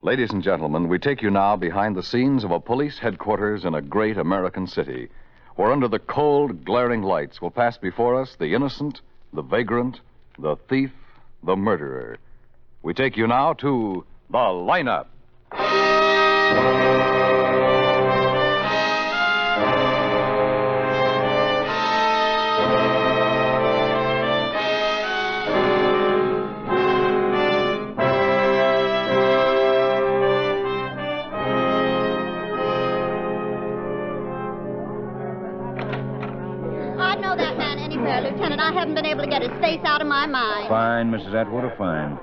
Ladies and gentlemen, we take you now behind the scenes of a police headquarters in a great American city, where under the cold, glaring lights will pass before us the innocent, the vagrant, the thief, the murderer. We take you now to The Lineup. I'd know that man anywhere, Lieutenant. I haven't been able to get his face out of my mind. Fine, Mrs. Atwater, fine.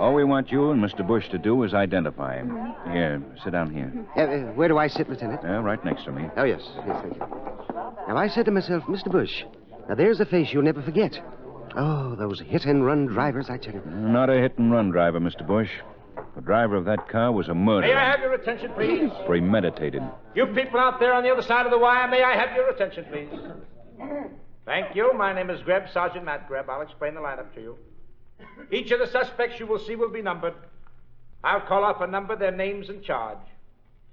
All we want you and Mr. Bush to do is identify him. Here, sit down here. Where do I sit, Lieutenant? Right next to me. Oh, yes. Yes, thank you. Now, I said to myself, Mr. Bush, now there's a face you'll never forget. Oh, those hit-and-run drivers, I tell you. Not a hit-and-run driver, Mr. Bush. The driver of that car was a murderer. May I have your attention, please? Premeditated. You people out there on the other side of the wire, may I have your attention, please? Thank you. My name is Greb, Sergeant Matt Greb. I'll explain the lineup to you. Each of the suspects you will see will be numbered. I'll call off a number, their names and charge.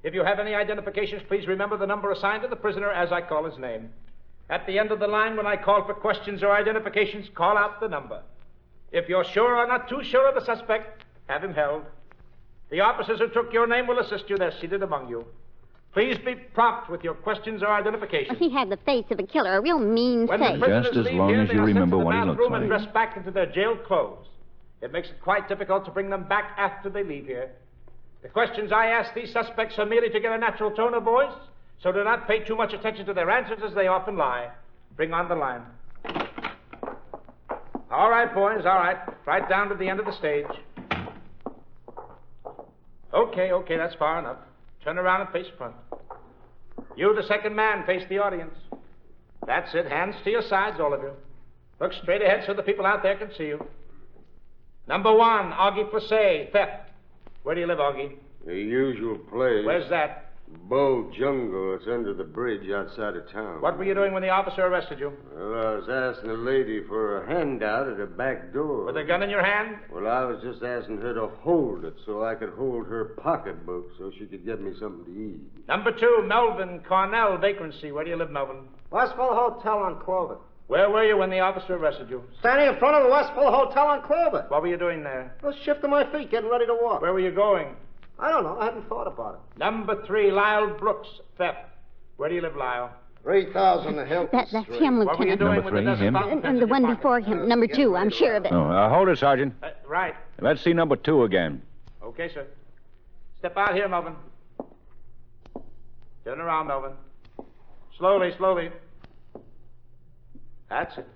If you have any identifications, please remember the number assigned to the prisoner as I call his name. At the end of the line, when I call for questions or identifications, call out the number. If you're sure or not too sure of the suspect, have him held. The officers who took your name will assist you. They're seated among you. Please be prompt with your questions or identifications. He had the face of a killer, a real mean When face. the prisoners Just as leave long here, as they you are sent remember to the what he looks bathroom like. and dressed back into their jail clothes. It makes it quite difficult to bring them back after they leave here. The questions I ask these suspects are merely to get a natural tone of voice, so do not pay too much attention to their answers as they often lie. Bring on the line. All right, boys, all right. Right down to the end of the stage. Okay, that's far enough. Turn around and face front. You, the second man, face the audience. That's it. Hands to your sides, all of you. Look straight ahead so the people out there can see you. Number one, Augie Fossey, theft. Where do you live, Augie? The usual place. Where's that? Bow Jungle. It's under the bridge outside of town. What were you doing when the officer arrested you? Well, I was asking a lady for a handout at her back door. With a gun in your hand? Well, I was just asking her to hold it so I could hold her pocketbook so she could get me something to eat. Number two, Melvin Cornell, vacancy. Where do you live, Melvin? Westfall Hotel on Clover. Where were you when the officer arrested you? Standing in front of the Westfall Hotel on Clover. What were you doing there? I was shifting my feet, getting ready to walk. Where were you going? I don't know. I hadn't thought about it. Number three, Lyle Brooks, theft. Where do you live, Lyle? 3000 the Hilton That's him, What were you Lieutenant. doing Number with three, the dozen him? fountain And pens the in one your before pocket? him, number two, I'm sure of it. Oh, hold it, Sergeant. Right. Let's see number two again. Okay, sir. Step out here, Melvin. Turn around, Melvin. Slowly. That's it.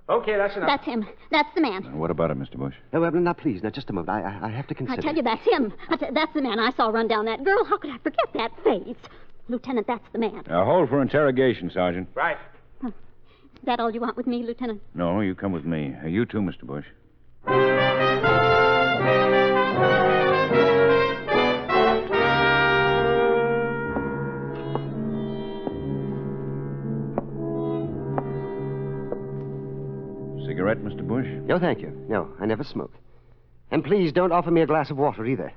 Okay, that's enough. That's him. That's the man. What about it, Mr. Bush? No, now, please, now, just a moment. I have to I consider. tell you, that's him. That's the man I saw run down that girl. How could I forget that face? Lieutenant, that's the man. Hold for interrogation, Sergeant. Right. Is that all you want with me, Lieutenant? No, you come with me. You too, Mr. Bush. Cigarette, Mr. Bush? No, thank you. No, I never smoke. And please don't offer me a glass of water either.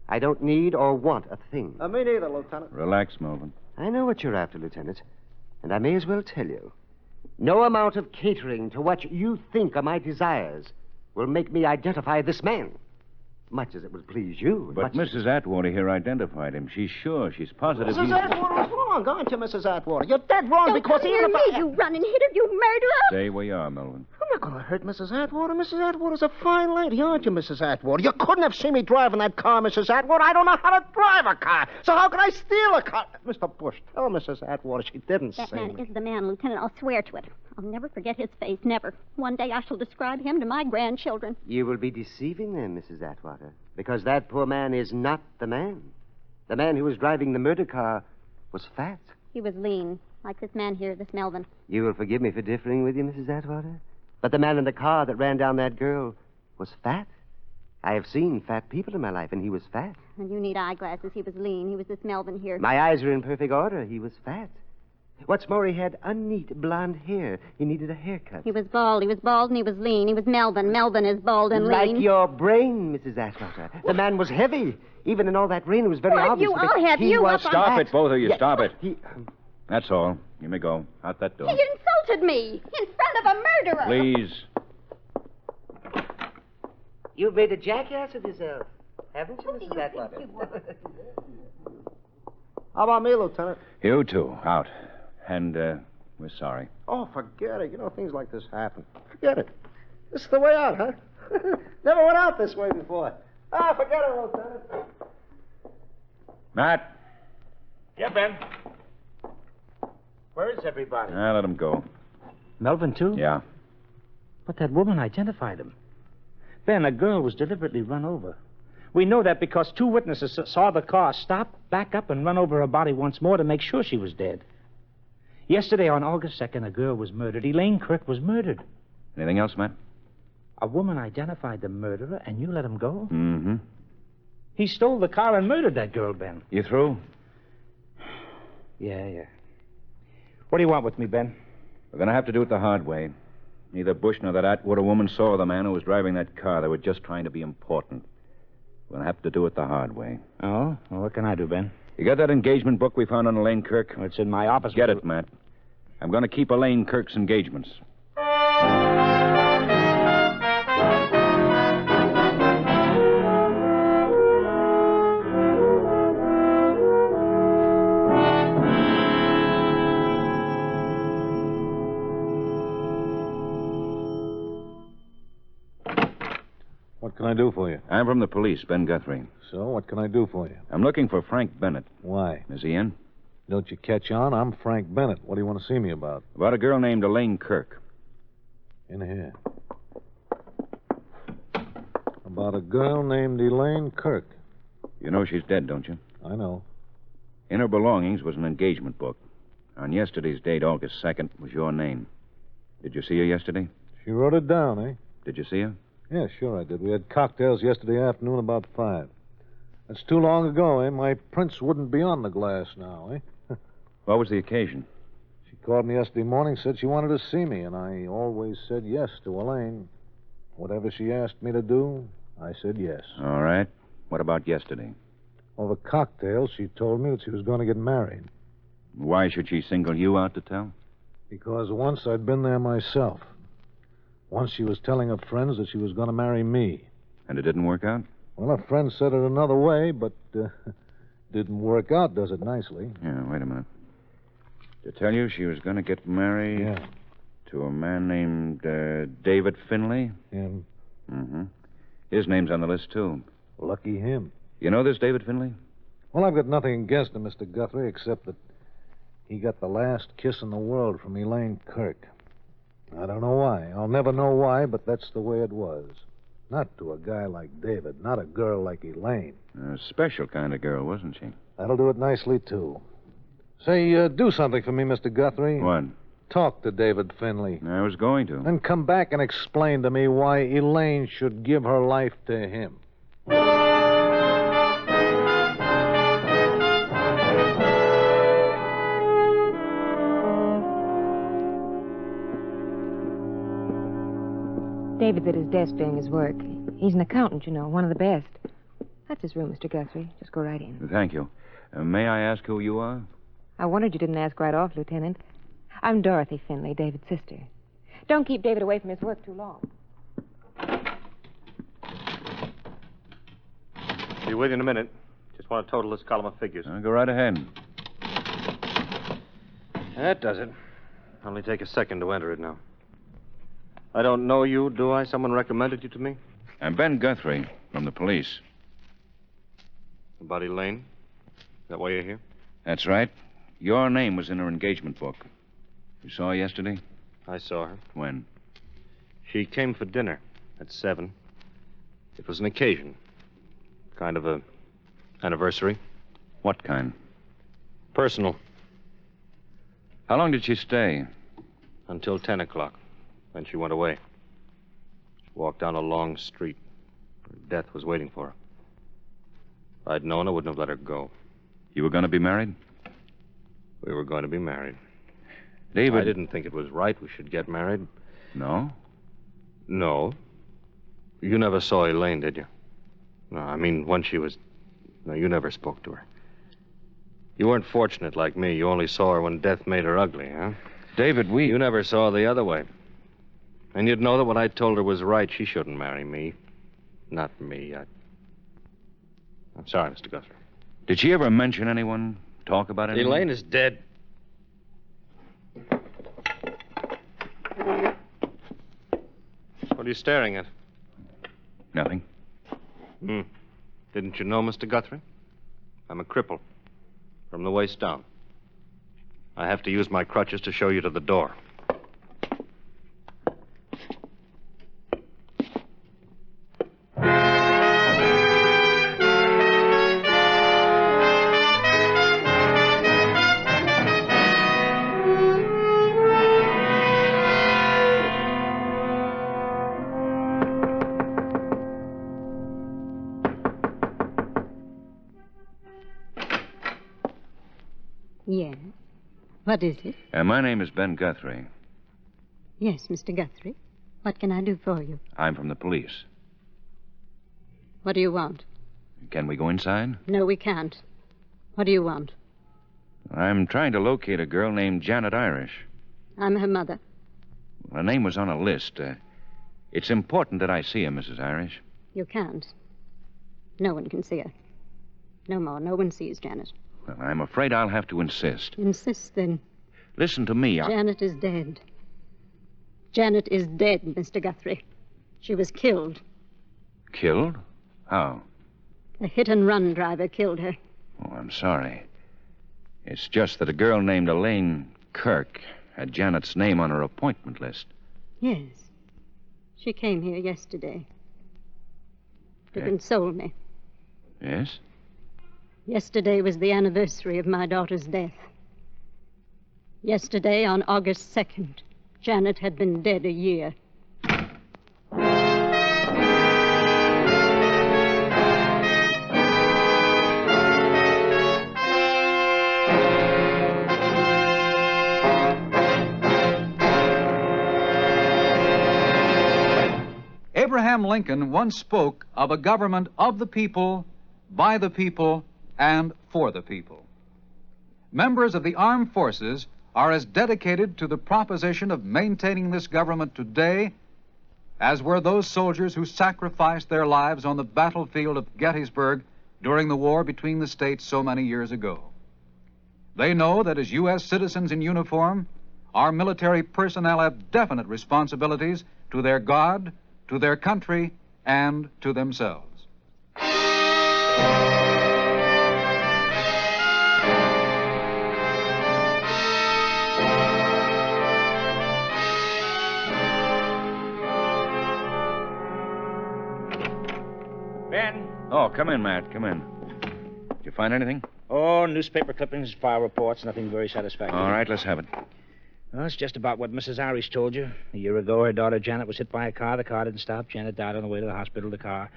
I don't need or want a thing. Me neither, Lieutenant. Relax, Melvin. I know what you're after, Lieutenant. And I may as well tell you. No amount of catering to what you think are my desires will make me identify this man. Much as it would please you. But Mrs. Atwater here identified him. She's sure. She's positive Mrs. he's... Atwater was wrong, aren't you, Mrs. Atwater? You're dead wrong Don't because come even near if me, you running hitter, you murderer! Stay where you are, Melvin. I'm not going to hurt Mrs. Atwater. Mrs. Atwater's a fine lady, aren't you, Mrs. Atwater? You couldn't have seen me driving that car, Mrs. Atwater. I don't know how to drive a car. So how could I steal a car? Mr. Bush, tell Mrs. Atwater she didn't That say man me. is the man, Lieutenant. I'll swear to it. I'll never forget his face, never. One day I shall describe him to my grandchildren. You will be deceiving them, Mrs. Atwater, because that poor man is not the man. The man who was driving the murder car was fat. He was lean, like this man here, this Melvin. You will forgive me for differing with you, Mrs. Atwater, but the man in the car that ran down that girl was fat. I have seen fat people in my life, and he was fat. And you need eyeglasses. He was lean. He was this Melvin here. My eyes are in perfect order. He was fat. What's more, he had unneat blonde hair. He needed a haircut. He was bald, and he was lean. He was Melvin. Melvin is bald and lean. Like your brain, Mrs. Atwater. The man was heavy. Even in all that rain, it was very Well, obvious. you that all have he you was up on Stop that. it, both of you. Yeah, Stop it. He, That's all. You may go. Out that door. He insulted me in front of a murderer. Please. You've made a jackass of yourself, haven't you, Mrs. Atwater? How about me, Lieutenant? You too. Out. And, we're sorry. Oh, forget it. You know, things like this happen. Forget it. This is the way out, huh? Never went out this way before. Ah, forget it, Lieutenant. Matt. Yeah, Ben. Where is everybody? Let him go. Melvin, too? Yeah. But that woman identified him. Ben, a girl was deliberately run over. We know that because 2 witnesses saw the car stop, back up, and run over her body once more to make sure she was dead. Yesterday, on August 2nd, a girl was murdered. Elaine Kirk was murdered. Anything else, Matt? A woman identified the murderer, and you let him go? Mm-hmm. He stole the car and murdered that girl, Ben. You through? Yeah. What do you want with me, Ben? We're going to have to do it the hard way. Neither Bush nor that Atwater woman saw the man who was driving that car. They were just trying to be important. We're going to have to do it the hard way. Oh? Well, what can I do, Ben? You got that engagement book we found on Elaine Kirk? Well, it's in my office. Get it, Matt. I'm going to keep Elaine Kirk's engagements. What can I do for you? I'm from the police, Ben Guthrie. So, what can I do for you? I'm looking for Frank Bennett. Why? Is he in? Don't you catch on? I'm Frank Bennett. What do you want to see me about? About a girl named Elaine Kirk. In here. About a girl named Elaine Kirk. You know she's dead, don't you? I know. In her belongings was an engagement book. On yesterday's date, August 2nd, was your name. Did you see her yesterday? She wrote it down, eh? Did you see her? Yeah, sure I did. We had cocktails yesterday afternoon about 5. That's too long ago, eh? My prints wouldn't be on the glass now, eh? What was the occasion? She called me yesterday morning, said she wanted to see me, and I always said yes to Elaine. Whatever she asked me to do, I said yes. All right. What about yesterday? Over cocktails, she told me that she was going to get married. Why should she single you out to tell? Because once I'd been there myself. Once she was telling her friends that she was going to marry me. And it didn't work out? Well, her friend said it another way, but didn't work out, does it nicely? Yeah, wait a minute. To tell you she was going to get married Yeah. to a man named David Finley? Him. Mm-hmm. His name's on the list, too. Lucky him. You know this David Finley? Well, I've got nothing against him, Mr. Guthrie, except that he got the last kiss in the world from Elaine Kirk. I don't know why. I'll never know why, but that's the way it was. Not to a guy like David, not a girl like Elaine. A special kind of girl, wasn't she? That'll do it nicely, too. Say, do something for me, Mr. Guthrie. What? Talk to David Finley. I was going to. Then come back and explain to me why Elaine should give her life to him. David's at his desk doing his work. He's an accountant, you know, one of the best. That's his room, Mr. Guthrie. Just go right in. Thank you. May I ask who you are? I wondered you didn't ask right off, Lieutenant. I'm Dorothy Finley, David's sister. Don't keep David away from his work too long. Be with you in a minute. Just want to total this column of figures. Go right ahead. That does it. Only take a second to enter it now. I don't know you, do I? Someone recommended you to me? I'm Ben Guthrie from the police. About Elaine? Is that why you're here? That's right. Your name was in her engagement book. You saw her yesterday? I saw her. When? She came for dinner at 7. It was an occasion. Kind of a anniversary. What kind? Personal. How long did she stay? Until 10 o'clock. Then she went away. She walked down a long street. Her death was waiting for her. If I'd known, I wouldn't have let her go. You were going to be married? We were going to be married. David... I didn't think it was right we should get married. No? No. You never saw Elaine, did you? No, I mean, when she was... No, you never spoke to her. You weren't fortunate like me. You only saw her when death made her ugly, huh? David, You never saw the other way. And you'd know that what I told her was right. She shouldn't marry me. Not me. I'm sorry, Mr. Guthrie. Did she ever mention anyone? Talk about anyone? Elaine is dead. What are you staring at? Nothing. Didn't you know, Mr. Guthrie? I'm a cripple. From the waist down. I have to use my crutches to show you to the door. Yes. What is it? My name is Ben Guthrie. Yes, Mr. Guthrie. What can I do for you? I'm from the police. What do you want? Can we go inside? No, we can't. What do you want? I'm trying to locate a girl named Janet Irish. I'm her mother. Her name was on a list. It's important that I see her, Mrs. Irish. You can't. No one can see her. No more. No one sees Janet. Well, I'm afraid I'll have to insist. Insist, then. Listen to me. Janet is dead. Janet is dead, Mr. Guthrie. She was killed. Killed? How? A hit-and-run driver killed her. Oh, I'm sorry. It's just that a girl named Elaine Kirk had Janet's name on her appointment list. Yes. She came here yesterday to console me. Yes? Yesterday was the anniversary of my daughter's death. Yesterday, on August 2nd, Janet had been dead a year. Abraham Lincoln once spoke of a government of the people, by the people, and for the people. Members of the armed forces are as dedicated to the proposition of maintaining this government today as were those soldiers who sacrificed their lives on the battlefield of Gettysburg during the war between the states so many years ago. They know that as U.S. citizens in uniform, our military personnel have definite responsibilities to their God, to their country, and to themselves. Ben? Oh, come in, Matt. Come in. Did you find anything? Oh, newspaper clippings, file reports, nothing very satisfactory. All right, let's have it. Well, it's just about what Mrs. Irish told you. A year ago, her daughter Janet was hit by a car. The car didn't stop. Janet died on the way to the hospital. Driver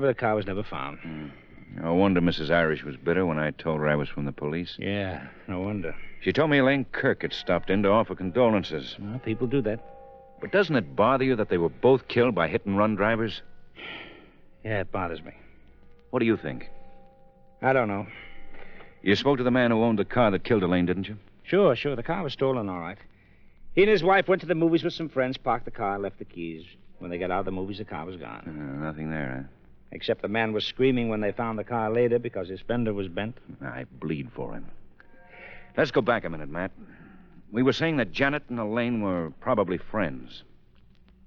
of the car was never found. No wonder Mrs. Irish was bitter when I told her I was from the police. Yeah, no wonder. She told me Elaine Kirk had stopped in to offer condolences. Well, people do that. But doesn't it bother you that they were both killed by hit-and-run drivers? Yeah, it bothers me. What do you think? I don't know. You spoke to the man who owned the car that killed Elaine, didn't you? Sure. The car was stolen, all right. He and his wife went to the movies with some friends, parked the car, left the keys. When they got out of the movies, the car was gone. Nothing there, Except the man was screaming when they found the car later because his fender was bent. I bleed for him. Let's go back a minute, Matt. We were saying that Janet and Elaine were probably friends.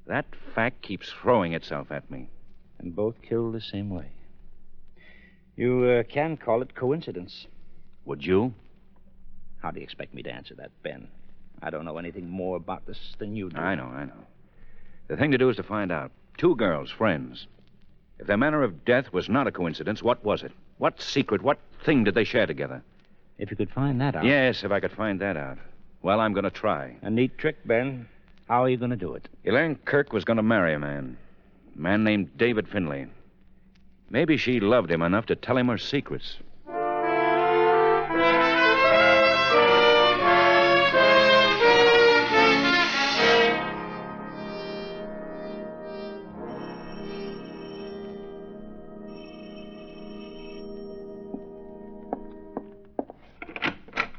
That fact keeps throwing itself at me. And both killed the same way. You can call it coincidence. Would you? How do you expect me to answer that, Ben? I don't know anything more about this than you do. I know. The thing to do is to find out. Two girls, friends. If their manner of death was not a coincidence, what was it? What secret, what thing did they share together? If you could find that out. Yes, if I could find that out. Well, I'm going to try. A neat trick, Ben. How are you going to do it? Elaine Kirk was going to marry a man named David Finley. Maybe she loved him enough to tell him her secrets.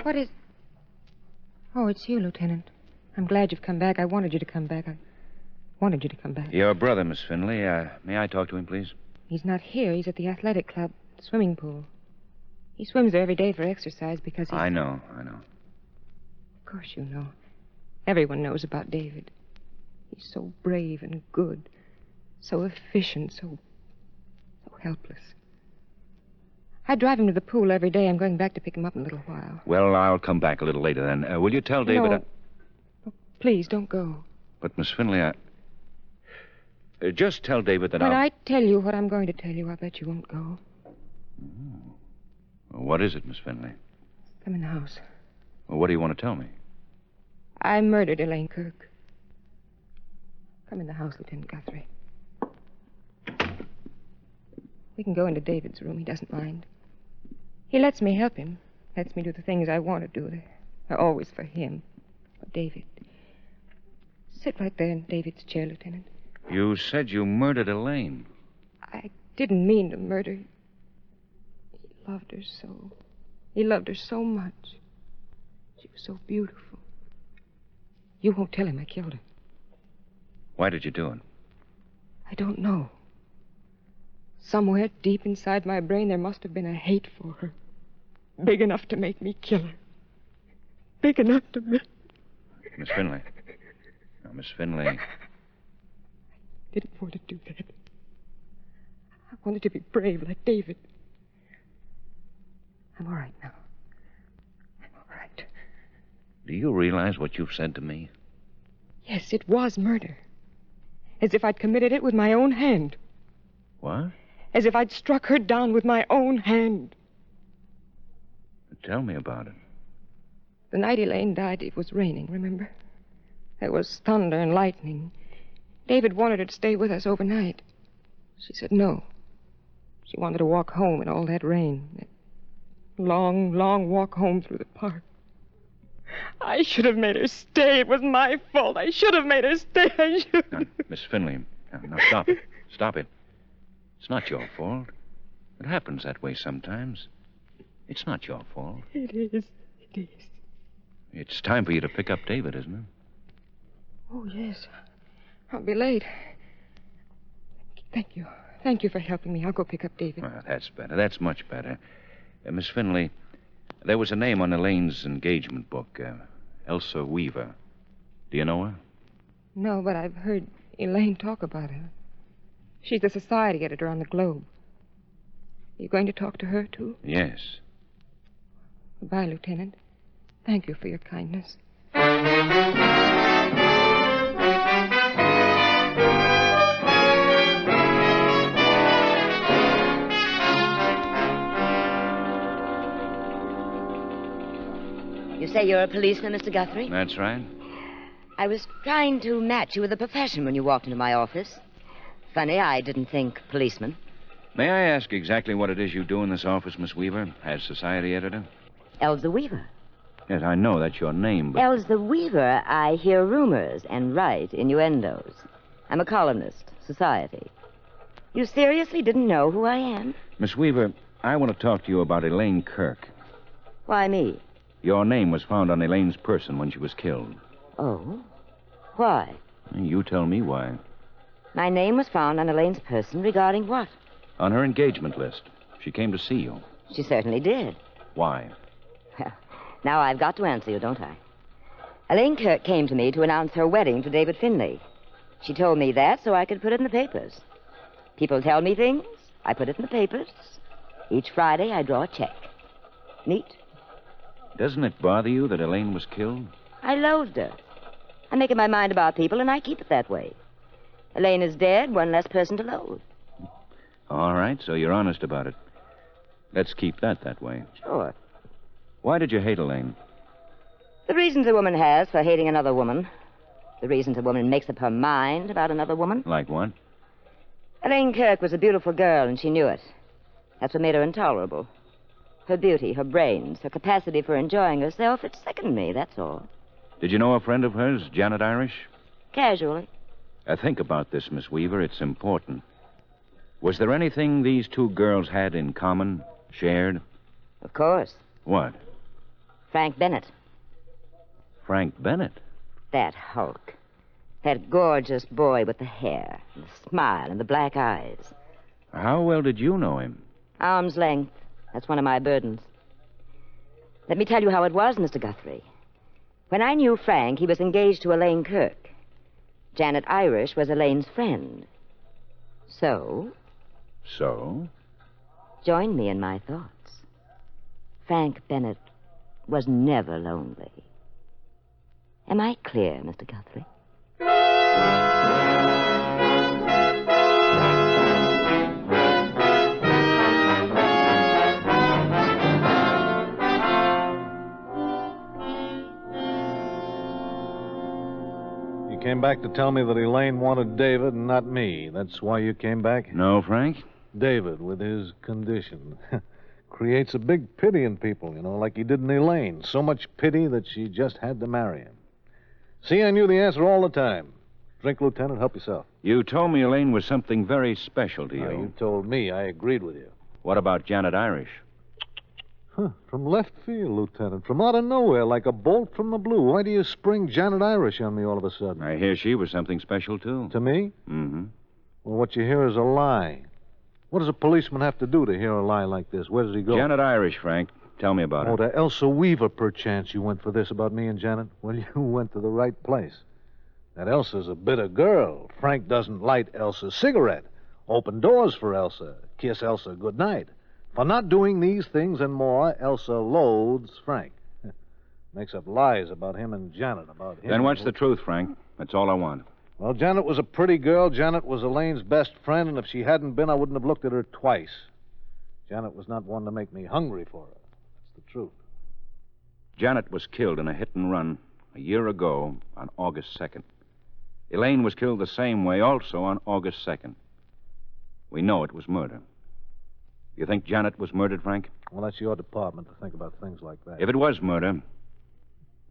What is... Oh, it's you, Lieutenant. I'm glad you've come back. I wanted you to come back. Your brother, Miss Finley. May I talk to him, please? He's not here. He's at the athletic club, the swimming pool. He swims there every day for exercise because he's... I know. Of course you know. Everyone knows about David. He's so brave and good. So efficient, so helpless. I drive him to the pool every day. I'm going back to pick him up in a little while. Well, I'll come back a little later then. Will you tell David... No. Oh, please, don't go. But, Miss Finley, just tell David that When I tell you what I'm going to tell you, I bet you won't go. What is it, Miss Finley? Come in the house. Well, what do you want to tell me? I murdered Elaine Kirk. Come in the house, Lieutenant Guthrie. We can go into David's room. He doesn't mind. He lets me help him. Lets me do the things I want to do. They're always for him. For David. Sit right there in David's chair, Lieutenant. You said you murdered Elaine. I didn't mean to murder. He loved her so. He loved her so much. She was so beautiful. You won't tell him I killed her. Why did you do it? I don't know. Somewhere deep inside my brain, there must have been a hate for her. Big enough to make me kill her. Big enough to make... Miss Finley. Now, Miss Finley. I didn't want to do that. I wanted to be brave like David. I'm all right now. I'm all right. Do you realize what you've said to me? Yes, it was murder. As if I'd committed it with my own hand. What? As if I'd struck her down with my own hand. Tell me about it. The night Elaine died, it was raining, remember? There was thunder and lightning. David wanted her to stay with us overnight. She said no. She wanted to walk home in all that rain. That long, long walk home through the park. I should have made her stay. It was my fault. I should have made her stay. I should. Now, Miss Finley, now stop it. Stop it. It's not your fault. It happens that way sometimes. It's not your fault. It is. It is. It's time for you to pick up David, isn't it? Oh, yes. I'll be late. Thank you. Thank you for helping me. I'll go pick up David. Well, that's better. That's much better. Miss Finley, there was a name on Elaine's engagement book. Elsa Weaver. Do you know her? No, but I've heard Elaine talk about her. She's a society editor on the Globe. You going to talk to her, too? Yes. Goodbye, Lieutenant. Thank you for your kindness. You say you're a policeman, Mr. Guthrie? That's right. I was trying to match you with a profession when you walked into my office. Funny, I didn't think policeman. May I ask exactly what it is you do in this office, Miss Weaver, as society editor? Elsa Weaver. Yes, I know that's your name, but... Elsa Weaver, I hear rumors and write innuendos. I'm a columnist, society. You seriously didn't know who I am? Miss Weaver, I want to talk to you about Elaine Kirk. Why me? Your name was found on Elaine's person when she was killed. Oh? Why? You tell me why. My name was found on Elaine's person regarding what? On her engagement list. She came to see you. She certainly did. Why? Well, now I've got to answer you, don't I? Elaine Kirk came to me to announce her wedding to David Finley. She told me that so I could put it in the papers. People tell me things, I put it in the papers. Each Friday I draw a check. Neat? Doesn't it bother you that Elaine was killed? I loathed her. I make up my mind about people, and I keep it that way. Elaine is dead, one less person to loathe. All right, so you're honest about it. Let's keep that way. Sure. Why did you hate Elaine? The reasons a woman has for hating another woman. The reasons a woman makes up her mind about another woman. Like what? Elaine Kirk was a beautiful girl, and she knew it. That's what made her intolerable. Her beauty, her brains, her capacity for enjoying herself, it sickened me, that's all. Did you know a friend of hers, Janet Irish? Casually. Think about this, Miss Weaver. It's important. Was there anything these two girls had in common, shared? Of course. What? Frank Bennett. Frank Bennett? That hulk. That gorgeous boy with the hair, and the smile, and the black eyes. How well did you know him? Arm's length. That's one of my burdens. Let me tell you how it was, Mr. Guthrie. When I knew Frank, he was engaged to Elaine Kirk. Janet Irish was Elaine's friend. So? So? Join me in my thoughts. Frank Bennett was never lonely. Am I clear, Mr. Guthrie? You came back to tell me that Elaine wanted David and not me. That's why you came back? No, Frank. David, with his condition, creates a big pity in people, like he did in Elaine. So much pity that she just had to marry him. See, I knew the answer all the time. Drink, Lieutenant, help yourself. You told me Elaine was something very special to you. You told me. I agreed with you. What about Janet Irish? From left field, Lieutenant. From out of nowhere, like a bolt from the blue. Why do you spring Janet Irish on me all of a sudden? I hear she was something special, too. To me? Mm-hmm. Well, what you hear is a lie. What does a policeman have to do to hear a lie like this? Where does he go? Janet Irish, Frank. Tell me about her. To Elsa Weaver, perchance, you went for this about me and Janet? Well, you went to the right place. That Elsa's a bitter girl. Frank doesn't light Elsa's cigarette. Open doors for Elsa. Kiss Elsa goodnight. For not doing these things and more, Elsa loathes Frank. Makes up lies about him and Janet, about him. Then what's the truth, Frank? That's all I want. Well, Janet was a pretty girl. Janet was Elaine's best friend, and if she hadn't been, I wouldn't have looked at her twice. Janet was not one to make me hungry for her. That's the truth. Janet was killed in a hit and run a year ago on August 2nd. Elaine was killed the same way also on August 2nd. We know it was murder. You think Janet was murdered, Frank? Well, that's your department to think about things like that. If it was murder,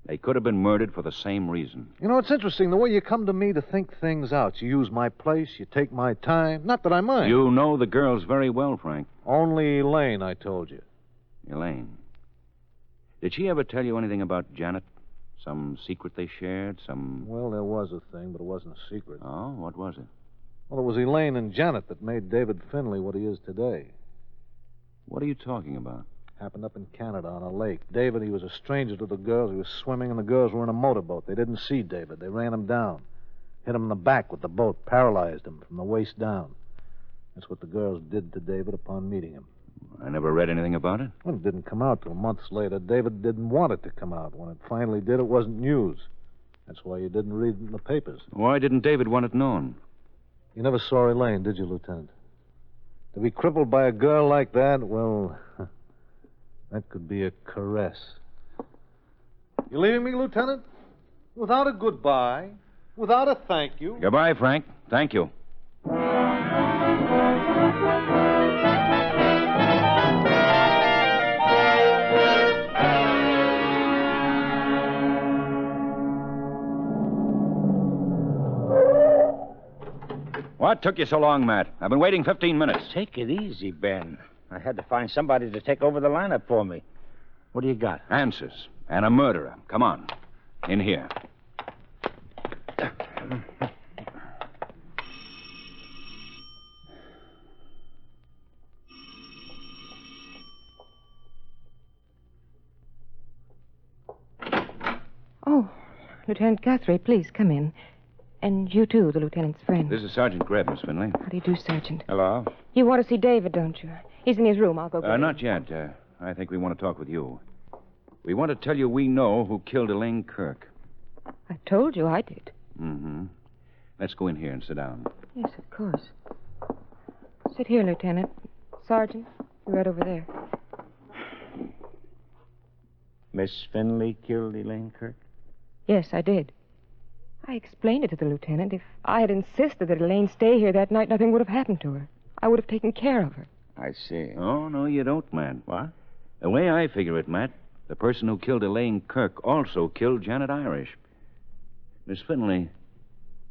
they could have been murdered for the same reason. It's interesting the way you come to me to think things out. You use my place, you take my time. Not that I mind. You know the girls very well, Frank. Only Elaine, I told you. Elaine. Did she ever tell you anything about Janet? Some secret they shared? Well, there was a thing, but it wasn't a secret. Oh, what was it? Well, it was Elaine and Janet that made David Finley what he is today. What are you talking about? Happened up in Canada on a lake. David, he was a stranger to the girls. He was swimming, and the girls were in a motorboat. They didn't see David. They ran him down. Hit him in the back with the boat, paralyzed him from the waist down. That's what the girls did to David upon meeting him. I never read anything about it. Well, it didn't come out till months later. David didn't want it to come out. When it finally did, it wasn't news. That's why you didn't read it in the papers. Why didn't David want it known? You never saw Elaine, did you, Lieutenant? To be crippled by a girl like that, well, that could be a caress. You leaving me, Lieutenant? Without a goodbye? Without a thank you? Goodbye, Frank. Thank you. What took you so long, Matt? I've been waiting 15 minutes. Take it easy, Ben. I had to find somebody to take over the lineup for me. What do you got? Answers. And a murderer. Come on. In here. Oh, Lieutenant Guthrie, please come in. And you, too, the lieutenant's friend. This is Sergeant Greb, Miss Finley. How do you do, Sergeant? Hello. You want to see David, don't you? He's in his room. I'll go get him. Not yet. I think we want to talk with you. We want to tell you we know who killed Elaine Kirk. I told you I did. Mm-hmm. Let's go in here and sit down. Yes, of course. Sit here, Lieutenant. Sergeant, you're right over there. Miss Finley killed Elaine Kirk? Yes, I did. I explained it to the lieutenant. If I had insisted that Elaine stay here that night, nothing would have happened to her. I would have taken care of her. I see. Oh, no, you don't, Matt. What? The way I figure it, Matt, the person who killed Elaine Kirk also killed Janet Irish. Miss Finley,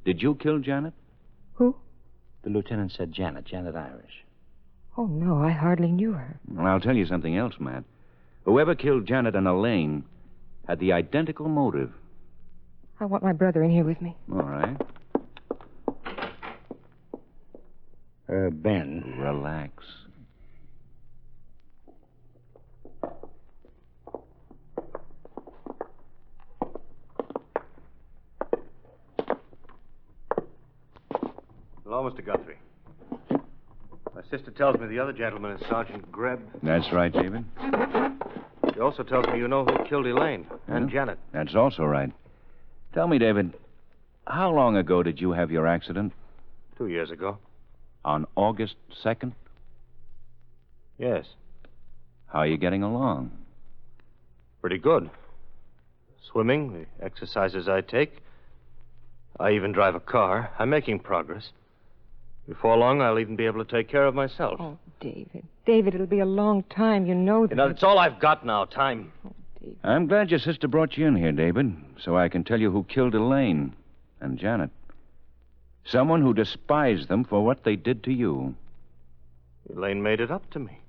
did you kill Janet? Who? The lieutenant said Janet Irish. Oh, no, I hardly knew her. Well, I'll tell you something else, Matt. Whoever killed Janet and Elaine had the identical motive. I want my brother in here with me. All right. Ben. Relax. Hello, Mr. Guthrie. My sister tells me the other gentleman is Sergeant Greb. That's right, David. She also tells me you know who killed Elaine and Janet. That's also right. Tell me, David, how long ago did you have your accident? 2 years ago. On August 2nd? Yes. How are you getting along? Pretty good. Swimming, the exercises I take. I even drive a car. I'm making progress. Before long, I'll even be able to take care of myself. Oh, David. David, it'll be a long time. You know that. You know, that's all I've got now, time. I'm glad your sister brought you in here, David, so I can tell you who killed Elaine and Janet. Someone who despised them for what they did to you. Elaine made it up to me.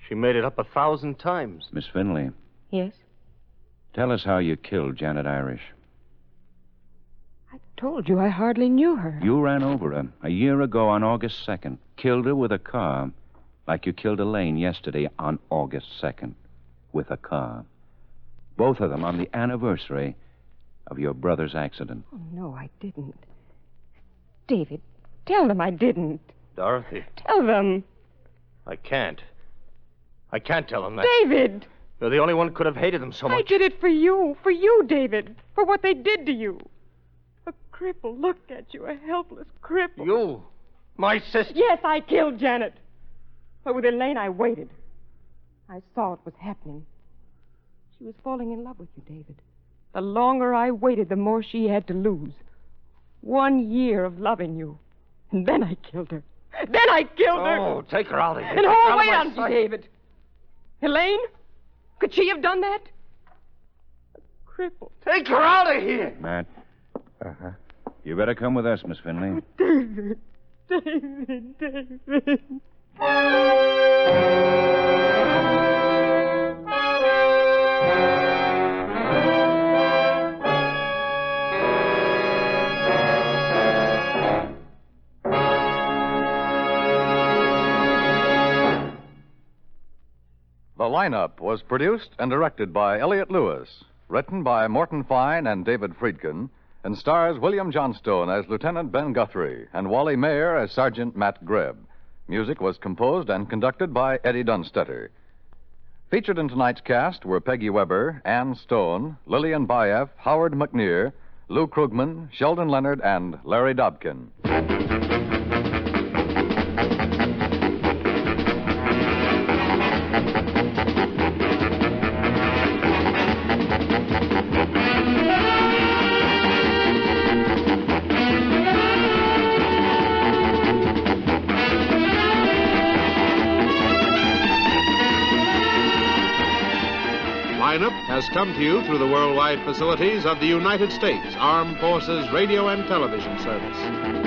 She made it up 1,000 times. Miss Finley. Yes? Tell us how you killed Janet Irish. I told you I hardly knew her. You ran over her a year ago on August 2nd. Killed her with a car, like you killed Elaine yesterday on August 2nd. With a car. Both of them on the anniversary of your brother's accident. Oh, no, I didn't. David, tell them I didn't. Dorothy. Tell them. I can't. I can't tell them that. David! You're the only one who could have hated them so much. I did it for you. For you, David. For what they did to you. A cripple. Look at you. A helpless cripple. You? My sister? Yes, I killed Janet. But with Elaine, I waited. I saw it was happening. She was falling in love with you, David. The longer I waited, the more she had to lose. 1 year of loving you. And then I killed her. Then I killed her. Oh, take her out of here. And hold wait on you, David. Elaine? Could she have done that? A cripple. Take her out of here. Matt. Uh-huh. You better come with us, Miss Finley. David. David. The Lineup was produced and directed by Elliott Lewis, written by Morton Fine and David Friedkin, and stars William Johnstone as Lieutenant Ben Guthrie and Wally Mayer as Sergeant Matt Greb. Music was composed and conducted by Eddie Dunstetter. Featured in tonight's cast were Peggy Weber, Ann Stone, Lillian Baeff, Howard McNear, Lou Krugman, Sheldon Leonard, and Larry Dobkin. Lineup has come to you through the worldwide facilities of the United States Armed Forces Radio and Television Service.